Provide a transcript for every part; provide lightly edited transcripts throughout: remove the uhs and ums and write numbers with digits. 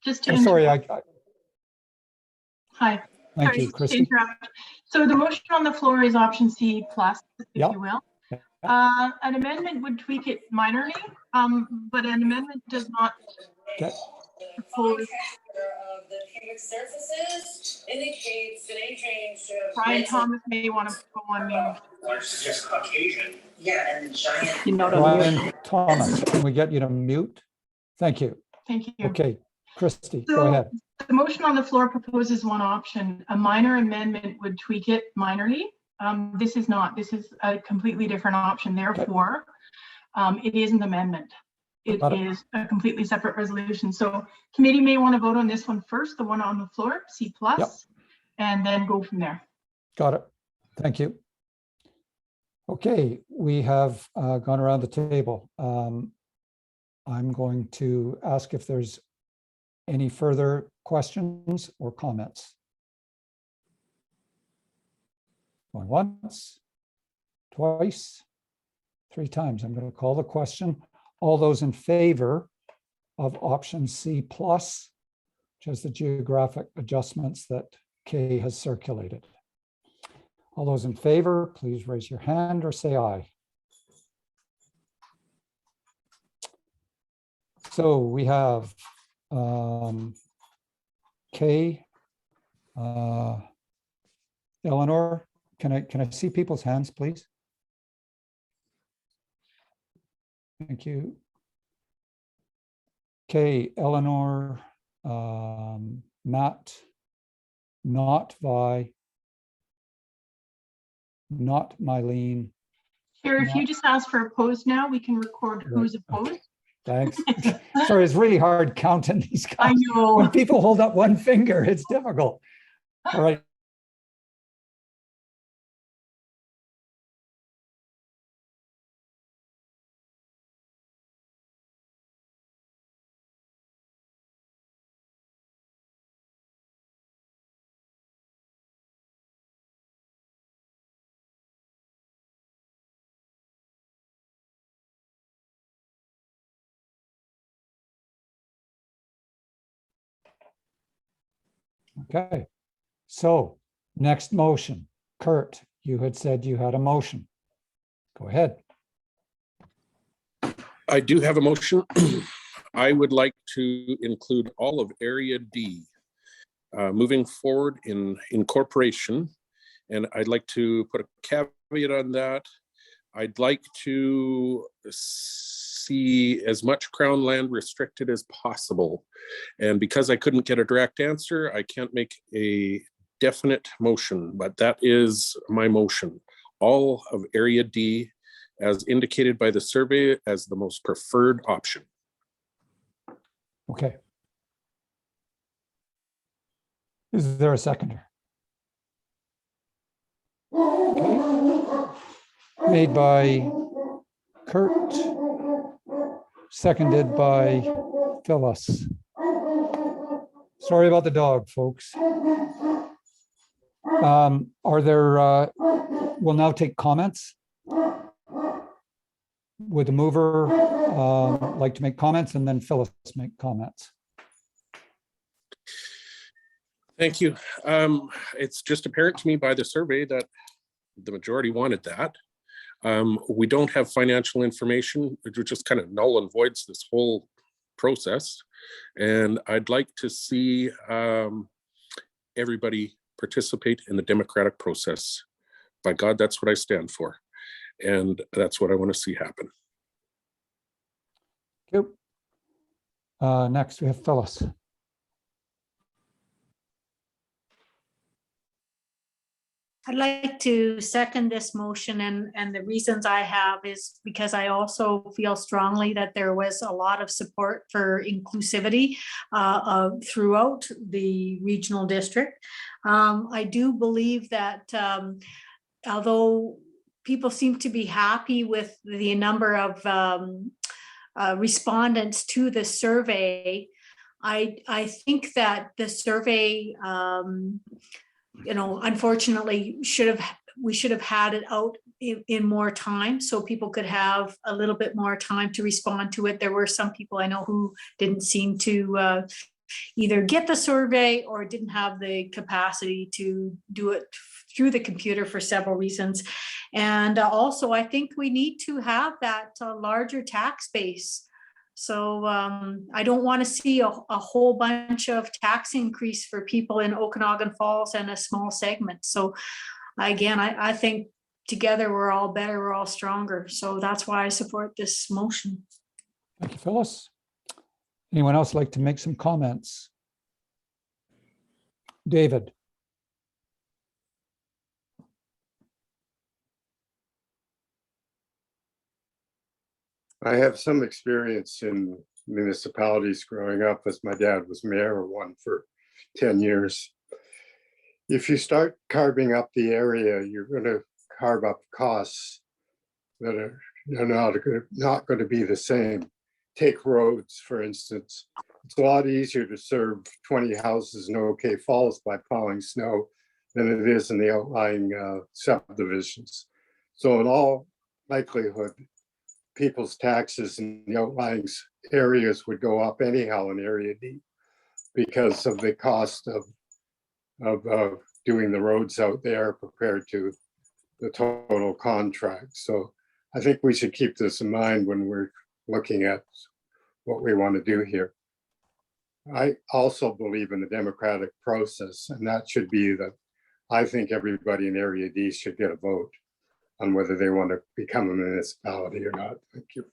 just to I'm sorry. Hi. Thank you, Christy. So the motion on the floor is option C plus, if Yep. you will. Yep. An amendment would tweak it minorly, but an amendment does not propose. Of the pubic surfaces indicates an age range of Brian Thomas may want to go on mute. There's just Caucasian. Yeah, and giant. You're not on Brian mute. Thomas, can we get you to mute? Thank you. Thank you. Okay, Christy, So, go ahead. the motion on the floor proposes one option. A minor amendment would tweak it minorly. This is not. This is a completely different option. Therefore, it is an amendment. It is a completely separate resolution. So committee may want to vote on this one first, the one on the floor, C plus, Yep. and then go from there. Got it. Thank you. Okay, we have gone around the table. I'm going to ask if there's any further questions or comments. Going once, twice, 3 times. I'm going to call the question. All those in favor of option C plus, which has the geographic adjustments that Kay has circulated. All those in favor, please raise your hand or say aye. So we have Kay, Eleanor, can I see people's hands, please? Thank you. Kay, Eleanor, Matt, not Vi, not Mylene. Chair, if you just ask for opposed now, we can record who's opposed. Okay. Thanks. Sorry, it's really hard counting these guys. I know. When people hold up one finger, it's difficult. All right. Okay, so next motion. Kurt, you had said you had a motion. Go ahead. I do have a motion. I would like to include all of Area D moving forward in incorporation. And I'd like to put a caveat on that. I'd like to see as much Crown land restricted as possible. And because I couldn't get a direct answer, I can't make a definite motion, but that is my motion. All of Area D, as indicated by the survey, as the most preferred option. Okay. Is there a seconder? Okay. Made by Kurt, seconded by Phyllis. Sorry about the dog, folks. Are there, we'll now take comments. Would the mover like to make comments, and then Phyllis make comments? Thank you. It's just apparent to me by the survey that the majority wanted that. We don't have financial information, which just kind of null and voids this whole process. And I'd like to see everybody participate in the democratic process. By God, that's what I stand for. And that's what I want to see happen. Thank you. Next, we have Phyllis. I'd like to second this motion, and the reasons I have is because I also feel strongly that there was a lot of support for inclusivity throughout the regional district. I do believe that although people seem to be happy with the number of respondents to the survey, I think that the survey unfortunately we should have had it out in more time so people could have a little bit more time to respond to it. There were some people I know who didn't seem to either get the survey or didn't have the capacity to do it through the computer for several reasons. And also, I think we need to have that larger tax base. So I don't want to see a whole bunch of tax increase for people in Okanagan Falls and a small segment. So again, I think together we're all better, we're all stronger. So that's why I support this motion. Thank you, Phyllis. Anyone else like to make some comments? David? I have some experience in municipalities growing up, as my dad was mayor of one for 10 years. If you start carving up the area, you're going to carve up costs that are not going to be the same. Take roads, for instance. It's a lot easier to serve 20 houses in OK Falls by plowing snow than it is in the outlying subdivisions. So in all likelihood, people's taxes in the outlying areas would go up anyhow in Area D because of the cost of doing the roads out there compared to the total contract. So I think we should keep this in mind when we're looking at what we want to do here. I also believe in the democratic process, and that should be that I think everybody in Area D should get a vote on whether they want to become a municipality or not. Thank you.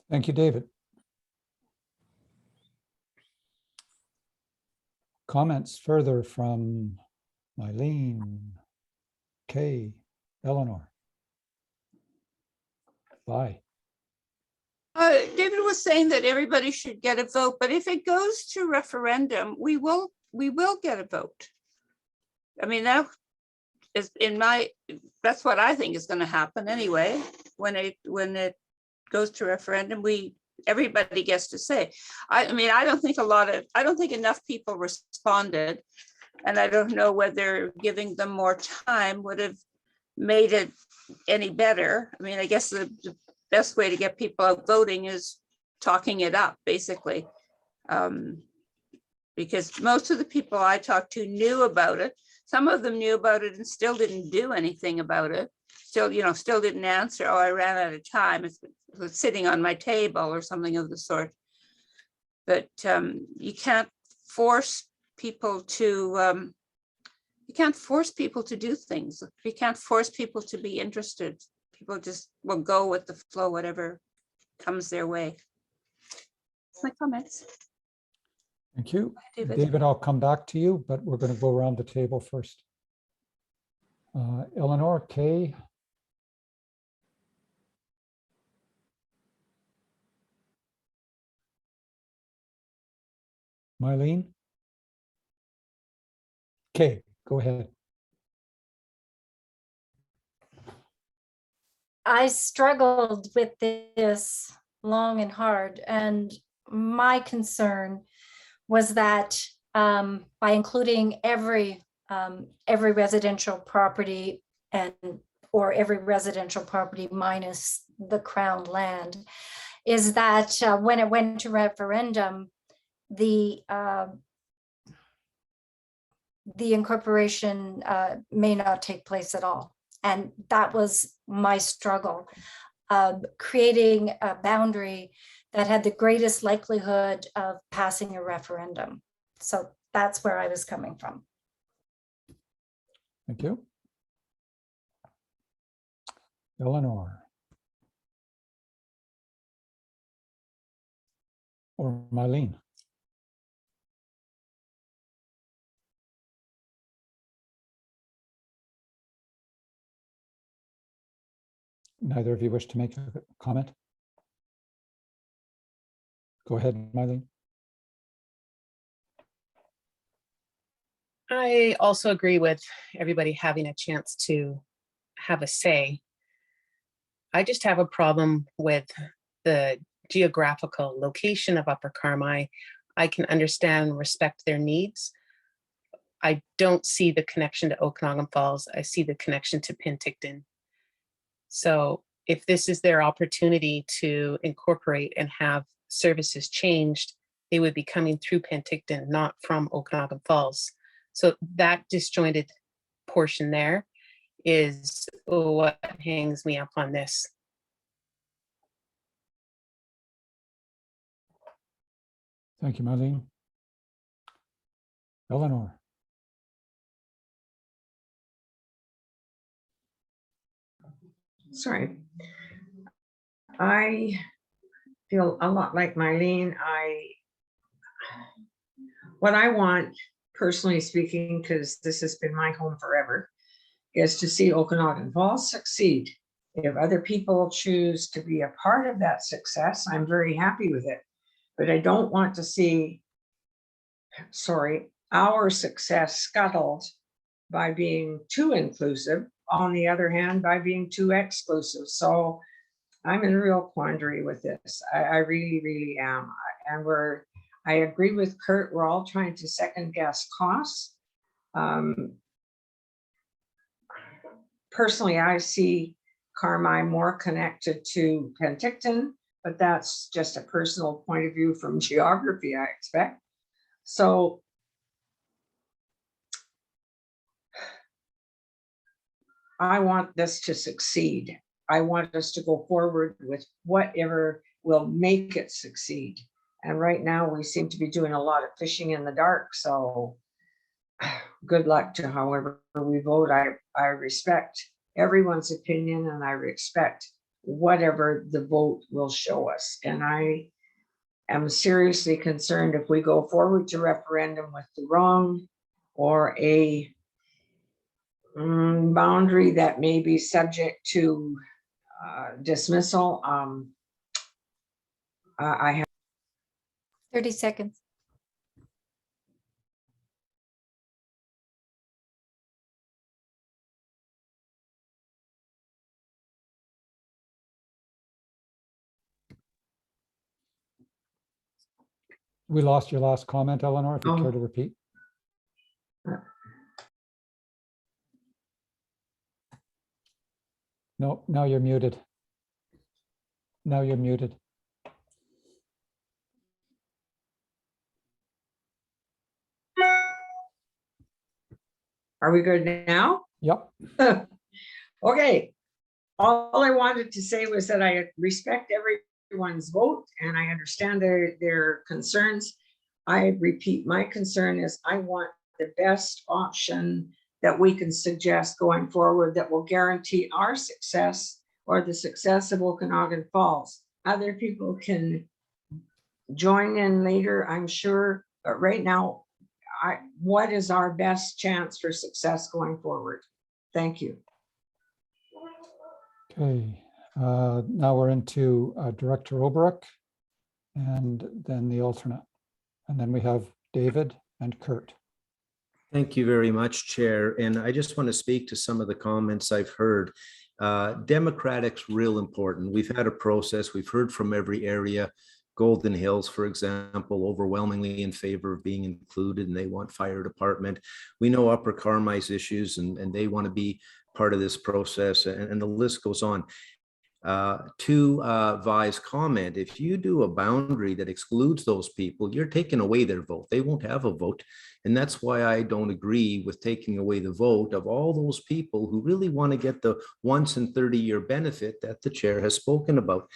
Thank you, David. Comments further from Mylene, Kay, Eleanor? Bye. David was saying that everybody should get a vote, but if it goes to referendum, we will get a vote. I mean, that is that's what I think is going to happen anyway. When it goes to referendum, everybody gets to say. I mean, I don't think enough people responded, and I don't know whether giving them more time would have made it any better. I mean, I guess the best way to get people out voting is talking it up, basically, because most of the people I talked to knew about it. Some of them knew about it and still didn't do anything about it. Still didn't answer. Oh, I ran out of time. It was sitting on my table or something of the sort. But you can't force people to. You can't force people to do things. You can't force people to be interested. People just will go with the flow, whatever comes their way. That's my comments. Thank you. David. David, I'll come back to you, but we're going to go around the table first. Eleanor, Kay. Mylene? Kay, go ahead. I struggled with this long and hard, and my concern was that by including every residential property or every residential property minus the crown land, is that when it went to referendum, the incorporation may not take place at all. And that was my struggle, creating a boundary that had the greatest likelihood of passing a referendum. So that's where I was coming from. Thank you. Eleanor. Or Mylene. Neither of you wish to make a comment? Go ahead, Mylene. I also agree with everybody having a chance to have a say. I just have a problem with the geographical location of Upper Carmi. I can understand and respect their needs. I don't see the connection to Okanagan Falls. I see the connection to Penticton. So if this is their opportunity to incorporate and have services changed, they would be coming through Penticton, not from Okanagan Falls. So that disjointed portion there is what hangs me up on this. Thank you, Marlene. Eleanor. Sorry. I feel a lot like Marlene. What I want, personally speaking, because this has been my home forever, is to see Okanagan Falls succeed. If other people choose to be a part of that success, I'm very happy with it. But I don't want to see, our success scuttled by being too inclusive. On the other hand, by being too exclusive. So I'm in a real quandary with this. I really, really am. And I agree with Kurt, we're all trying to second guess costs. Personally, I see Carmi more connected to Penticton, but that's just a personal point of view from geography, I expect. So I want this to succeed. I want us to go forward with whatever will make it succeed. And right now we seem to be doing a lot of fishing in the dark. So good luck to however we vote. I respect everyone's opinion and I respect whatever the vote will show us. And I am seriously concerned if we go forward to referendum with the wrong or a boundary that may be subject to dismissal. I have 30 seconds. We lost your last comment, Eleanor, if you care to repeat. No, now you're muted. Now you're muted. Are we good now? Yep. Okay. All I wanted to say was that I respect everyone's vote and I understand their concerns. I repeat, my concern is I want the best option that we can suggest going forward that will guarantee our success or the success of Okanagan Falls. Other people can join in later, I'm sure, but right now, what is our best chance for success going forward? Thank you. Okay, now we're into Director Oberick and then the alternate. And then we have David and Kurt. Thank you very much, Chair. And I just want to speak to some of the comments I've heard. Democratic's real important. We've had a process. We've heard from every area. Golden Hills, for example, overwhelmingly in favor of being included, and they want fire department. We know Upper Carmi's issues, and they want to be part of this process, and the list goes on. To Vi's comment, if you do a boundary that excludes those people, you're taking away their vote. They won't have a vote. And that's why I don't agree with taking away the vote of all those people who really want to get the once in 30-year benefit that the chair has spoken about.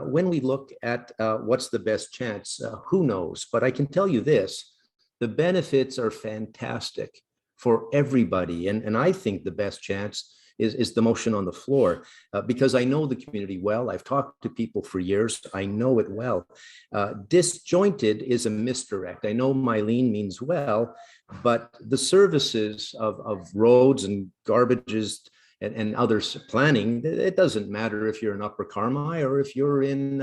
When we look at what's the best chance, who knows? But I can tell you this, the benefits are fantastic for everybody. And I think the best chance is the motion on the floor, because I know the community well. I've talked to people for years. I know it well. Disjointed is a misdirect. I know Mylene means well, but the services of roads and garbages and others planning, it doesn't matter if you're in Upper Carmi or if you're in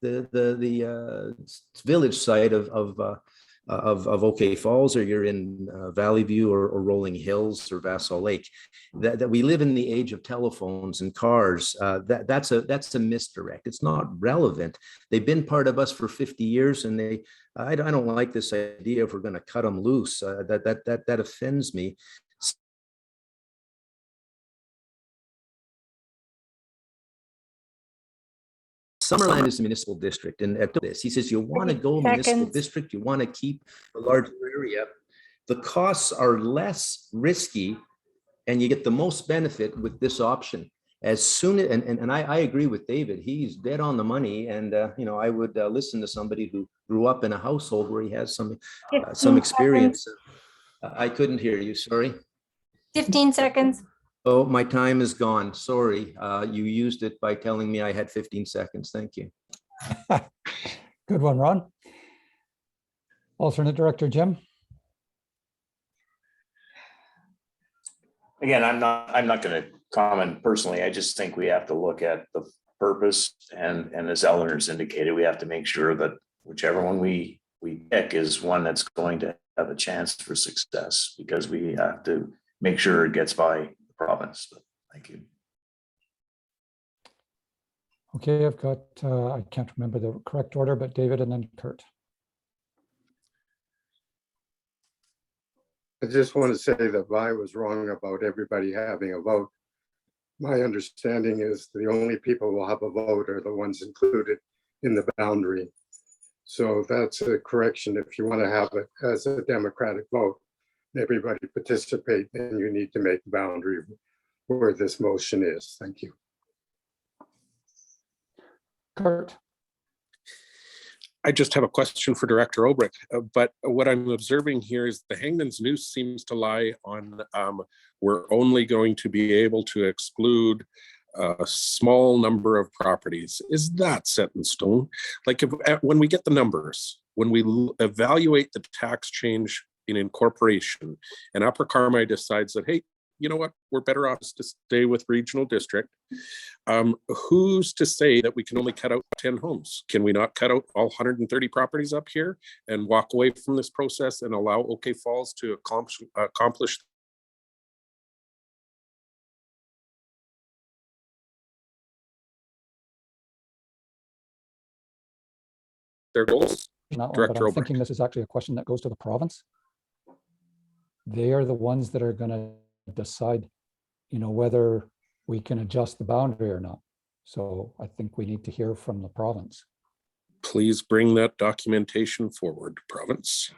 the village side of OK Falls, or you're in Valley View or Rolling Hills or Vassal Lake. That we live in the age of telephones and cars. That's a misdirect. It's not relevant. They've been part of us for 50 years, and I don't like this idea if we're going to cut them loose. That offends me. Summerland is a municipal district, and at this, he says, you want to go municipal Seconds. district, you want to keep a larger area. The costs are less risky, and you get the most benefit with this option. As soon as, and I agree with David, he's dead on the money, and I would listen to somebody who grew up in a household where he has some 15 experience. I couldn't hear you, sorry. 15 seconds. Oh, my time is gone. Sorry. You used it by telling me I had 15 seconds. Thank you. Good one, Ron. Alternate Director Jim. Again, I'm not going to comment personally. I just think we have to look at the purpose, and as Eleanor's indicated, we have to make sure that whichever one we pick is one that's going to have a chance for success, because we have to make sure it gets by the province. Thank you. Okay, I've got, I can't remember the correct order, but David and then Kurt. I just want to say that Vi was wrong about everybody having a vote. My understanding is the only people who will have a vote are the ones included in the boundary. So that's a correction. If you want to have it as a democratic vote, everybody participate, then you need to make the boundary where this motion is. Thank you. Kurt. I just have a question for Director Obrick, but what I'm observing here is the hangman's noose seems to lie on we're only going to be able to exclude a small number of properties. Is that set in stone? Like when we get the numbers, when we evaluate the tax change in incorporation, and Upper Carmi decides that, hey, you know what, we're better off to stay with regional district. Who's to say that we can only cut out 10 homes? Can we not cut out all 130 properties up here and walk away from this process and allow OK Falls to accomplish their goals? Not one, but Director I'm Obrick. thinking this is actually a question that goes to the province. They are the ones that are going to decide, whether we can adjust the boundary or not. So I think we need to hear from the province. Please bring that documentation forward, province.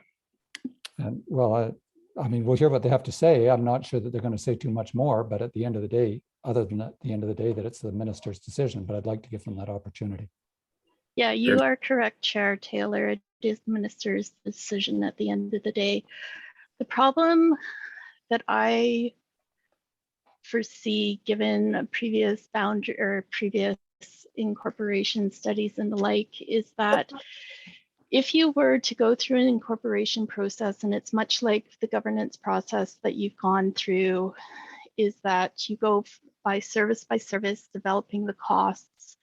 And well, I mean, we'll hear what they have to say. I'm not sure that they're going to say too much more, but at the end of the day, other than at the end of the day, that it's the minister's decision, but I'd like to give them that opportunity. Yeah, you are correct, Chair Taylor. It is the minister's decision at the end of the day. The problem that I foresee, given a previous boundary or previous incorporation studies and the like, is that if you were to go through an incorporation process, and it's much like the governance process that you've gone through, is that you go by service, developing the costs.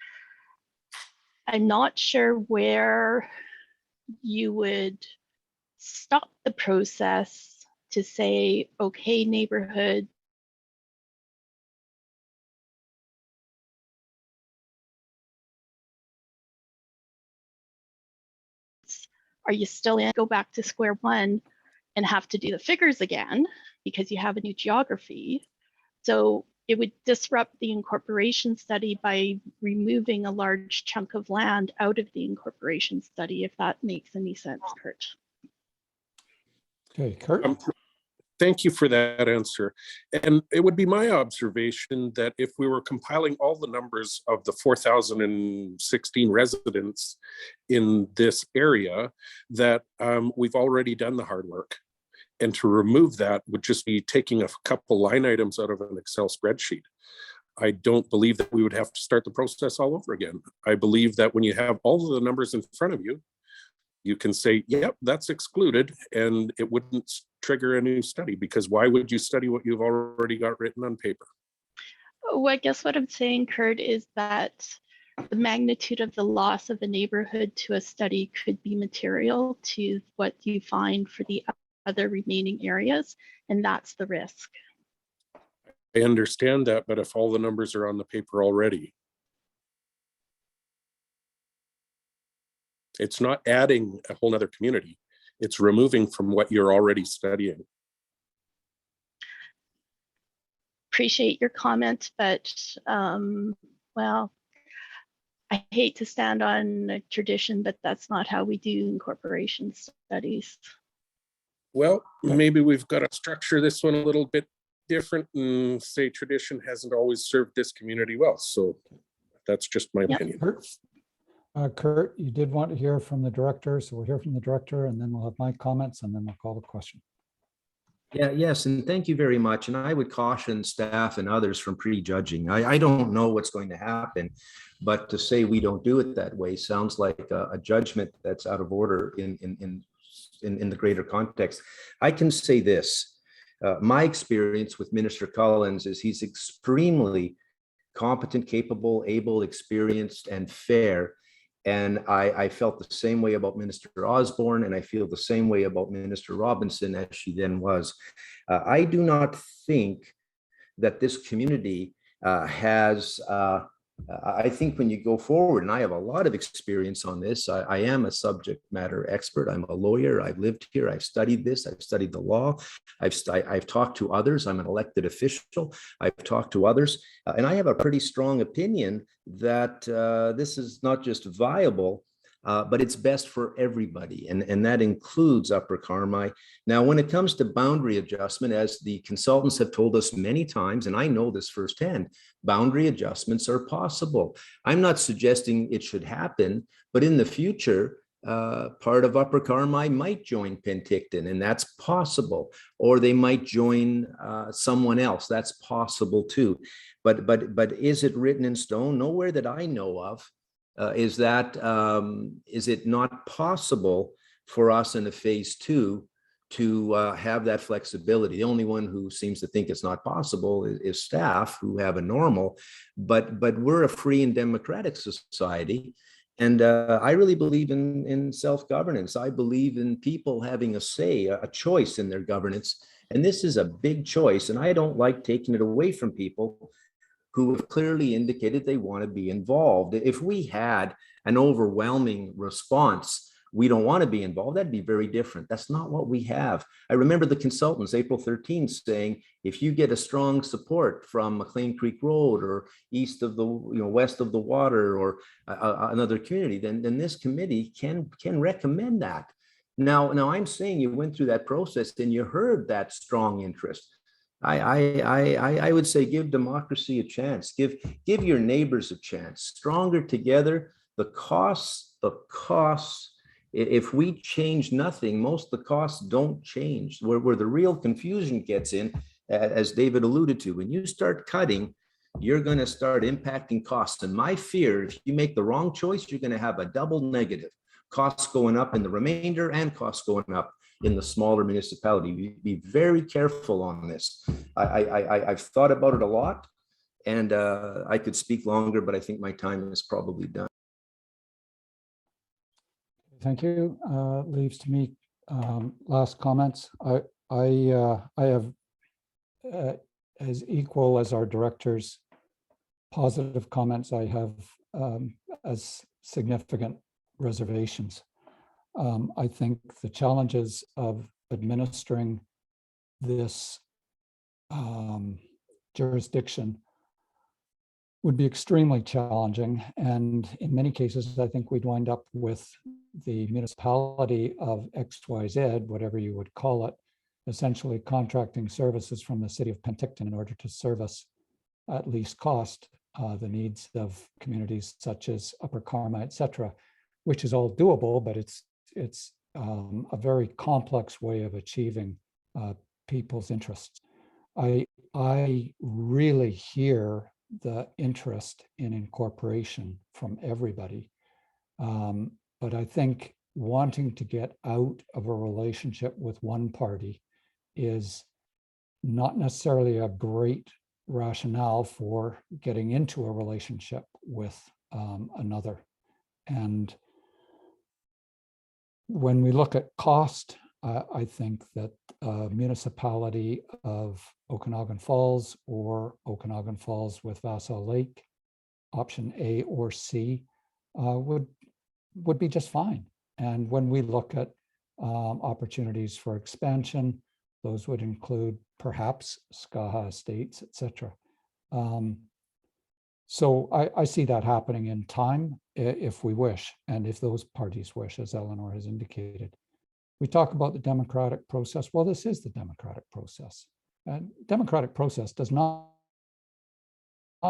I'm not sure where you would stop the process to say, okay, neighborhood, are you still in? Go back to square one and have to do the figures again because you have a new geography. So it would disrupt the incorporation study by removing a large chunk of land out of the incorporation study, if that makes any sense, Kurt. Okay, Kurt. Thank you for that answer. And it would be my observation that if we were compiling all the numbers of the 4,016 residents in this area, that we've already done the hard work. And to remove that would just be taking a couple line items out of an Excel spreadsheet. I don't believe that we would have to start the process all over again. I believe that when you have all of the numbers in front of you, you can say, yep, that's excluded, and it wouldn't trigger a new study, because why would you study what you've already got written on paper? Well, I guess what I'm saying, Kurt, is that the magnitude of the loss of a neighborhood to a study could be material to what you find for the other remaining areas, and that's the risk. I understand that, but if all the numbers are on the paper already, it's not adding a whole nother community. It's removing from what you're already studying. Appreciate your comment, but well, I hate to stand on a tradition, but that's not how we do incorporation studies. Well, maybe we've got to structure this one a little bit different and say tradition hasn't always served this community well. So that's just my opinion. Kurt, you did want to hear from the director, so we'll hear from the director and then we'll have my comments and then we'll call the question. Yeah, yes, and thank you very much. And I would caution staff and others from prejudging. I don't know what's going to happen, but to say we don't do it that way sounds like a judgment that's out of order in the greater context. I can say this. My experience with Minister Collins is he's extremely competent, capable, able, experienced, and fair. And I felt the same way about Minister Osborne, and I feel the same way about Minister Robinson as she then was. I do not think that this community has, I think when you go forward, and I have a lot of experience on this, I am a subject matter expert. I'm a lawyer. I've lived here. I've studied this. I've studied the law. I've talked to others. I'm an elected official. I've talked to others. And I have a pretty strong opinion that this is not just viable, but it's best for everybody. And that includes Upper Carmi. Now, when it comes to boundary adjustment, as the consultants have told us many times, and I know this firsthand, boundary adjustments are possible. I'm not suggesting it should happen, but in the future, part of Upper Carmi might join Penticton, and that's possible. Or they might join someone else. That's possible too. But is it written in stone? Nowhere that I know of. Is it not possible for us in a phase 2 to have that flexibility? The only one who seems to think it's not possible is staff who have a normal, but we're a free and democratic society. And I really believe in self-governance. I believe in people having a say, a choice in their governance. And this is a big choice. And I don't like taking it away from people who have clearly indicated they want to be involved. If we had an overwhelming response, we don't want to be involved, that'd be very different. That's not what we have. I remember the consultants, April 13th, saying, if you get a strong support from McLean Creek Road or east of the, west of the water or another community, then this committee can recommend that. Now I'm saying you went through that process and you heard that strong interest. I would say give democracy a chance. Give your neighbors a chance. Stronger together. The costs. If we change nothing, most of the costs don't change. Where the real confusion gets in, as David alluded to, when you start cutting, you're going to start impacting costs. And my fear, if you make the wrong choice, you're going to have a double negative. Costs going up in the remainder and costs going up in the smaller municipality. Be very careful on this. I've thought about it a lot, and I could speak longer, but I think my time is probably done. Thank you. Leaves to me last comments. I have as equal as our directors positive comments. I have as significant reservations. I think the challenges of administering this jurisdiction would be extremely challenging. And in many cases, I think we'd wind up with the municipality of XYZ, whatever you would call it, essentially contracting services from the city of Penticton in order to service at least cost the needs of communities such as Upper Carmi, et cetera, which is all doable, but it's a very complex way of achieving people's interests. I really hear the interest in incorporation from everybody, but I think wanting to get out of a relationship with one party is not necessarily a great rationale for getting into a relationship with another. And when we look at cost, I think that municipality of Okanagan Falls or Okanagan Falls with Vassal Lake, option A or C, would be just fine. And when we look at opportunities for expansion, those would include perhaps Skaha Estates, et cetera. So I see that happening in time if we wish, and if those parties wish, as Eleanor has indicated. We talk about the democratic process. Well, this is the democratic process. And democratic process does not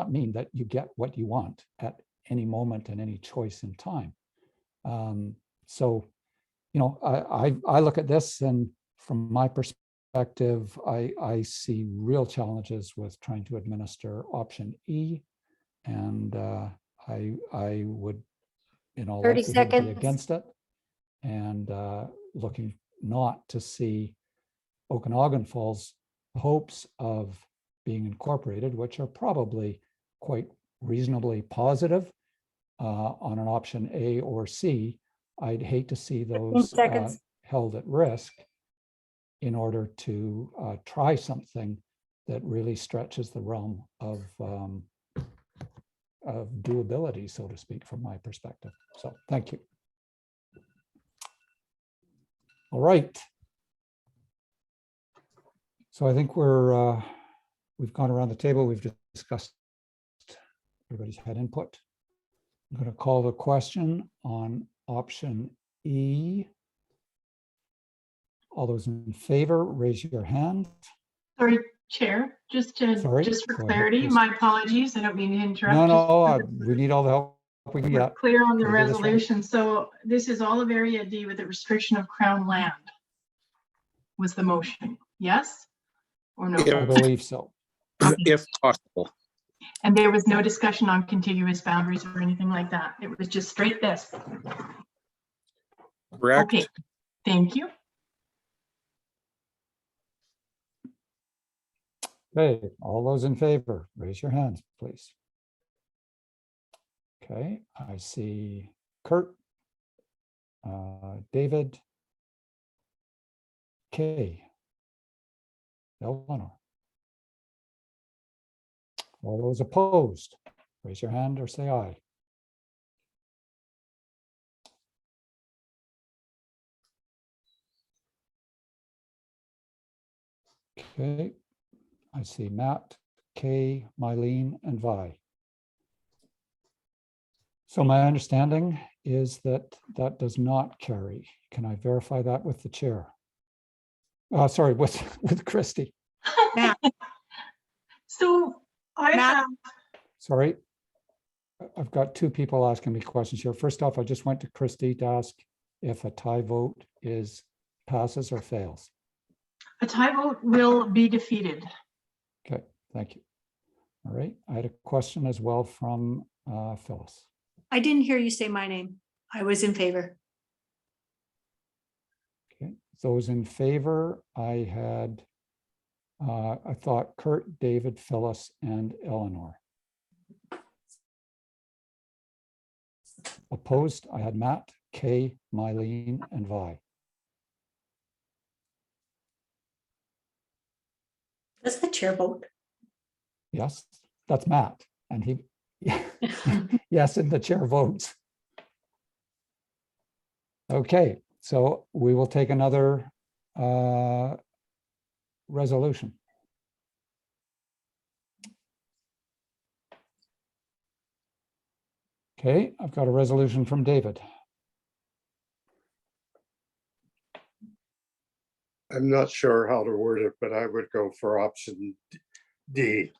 mean that you get what you want at any moment and any choice in time. So, you know, I look at this, and from my perspective, I see real challenges with trying to administer option E, and I would, in all 30 likelihood, be seconds. against it, and looking not to see Okanagan Falls' hopes of being incorporated, which are probably quite reasonably positive on an option A or C. I'd hate to see those seconds. held at risk in order to try something that really stretches the realm of doability, so to speak, from my perspective. So thank you. All right. So I think we've gone around the table. We've discussed, everybody's had input. I'm going to call the question on option E. All those in favor, raise your hand. Sorry, Chair, just for Go ahead, clarity, please. my apologies. I don't mean to interrupt. No, Just we need all the help we can we're get. clear on the to do this right. resolution. So this is all of Area D with the restriction of Crown land. Was the motion, yes or no? I believe so. If possible. And there was no discussion on contiguous boundaries or anything like that. It was just straight this. Correct. Okay, thank you. Okay, all those in favor, raise your hands, please. Okay, I see Kurt, David, Kay, Eleanor. All those opposed, raise your hand or say aye. Okay, I see Matt, Kay, Mylene, and Vi. So my understanding is that that does not carry. Can I verify that with the chair? Sorry, with Christy. So I Matt? have, Sorry. I've got two people asking me questions here. First off, I just went to Christy to ask if a tie vote passes or fails. a tie vote will be defeated. Okay, thank you. All right, I had a question as well from Phyllis. I didn't hear you say my name. I was in favor. Okay, those in favor, I had, I thought Kurt, David, Phyllis, and Eleanor. Opposed, I had Matt, Kay, Mylene, and Vi. Does the chair vote? Yes, that's Matt, and he, yes, and the chair votes. Okay, so we will take another resolution. Okay, I've got a resolution from David. I'm not sure how to word it, but I would go for option D.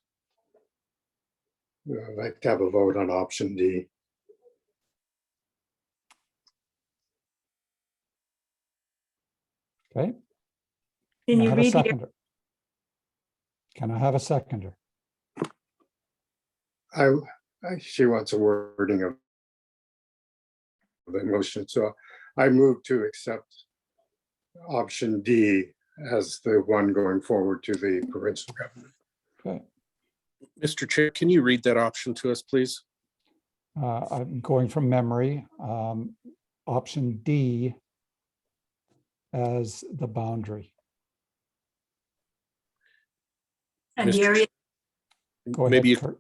I'd like to have a vote on option D. Okay. Can you I have a read here? seconder? Can I have a seconder? She wants a wording of the motion, so I move to accept option D as the one going forward to the provincial government. Okay. Mr. Chair, can you read that option to us, please? I'm going from memory. Option D as the boundary. And the Mr. area, Go Maybe ahead, Kurt.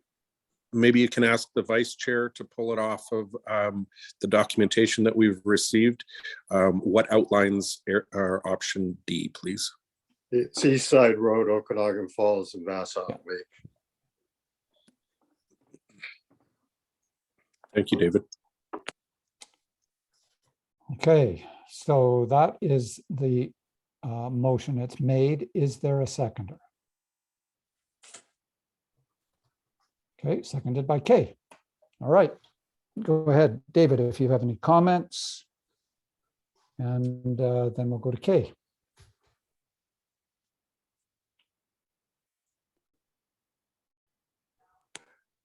Maybe you can ask the vice chair to pull it off of the documentation that we've received. What outlines our option D, please? It's East Side Road, Okanagan Falls, and Vassar Lake. Thank you, David. Okay, so that is the motion. It's made. Is there a seconder? Okay, seconded by Kay. All right, go ahead, David, if you have any comments. And then we'll go to Kay.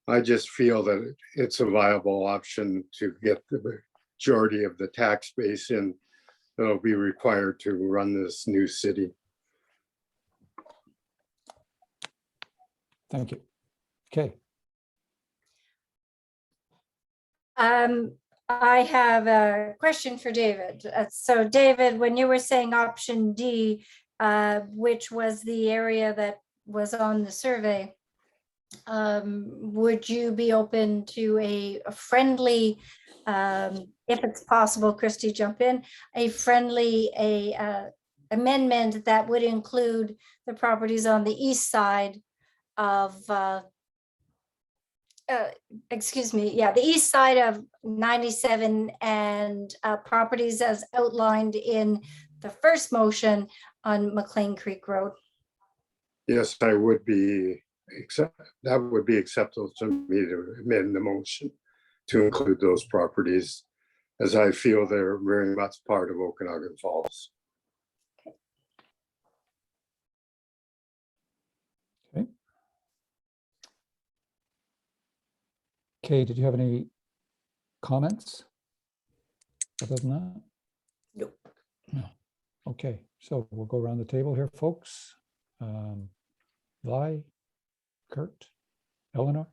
I just feel that it's a viable option to get the majority of the tax base in that'll be required to run this new city. Thank you. Okay. I have a question for David. So David, when you were saying option D, which was the area that was on the survey, would you be open to a friendly, if it's possible, Christy, jump in, a friendly amendment that would include the properties on the east side of the east side of 97 and properties as outlined in the first motion on McLean Creek Road? Yes, I would be, that would be acceptable to me to amend the motion to include those properties, as I feel they're very much part of Okanagan Falls. Okay. Kay, did you have any comments other than that? Nope. No. Okay, so we'll go around the table here, folks. Vi, Kurt, Eleanor?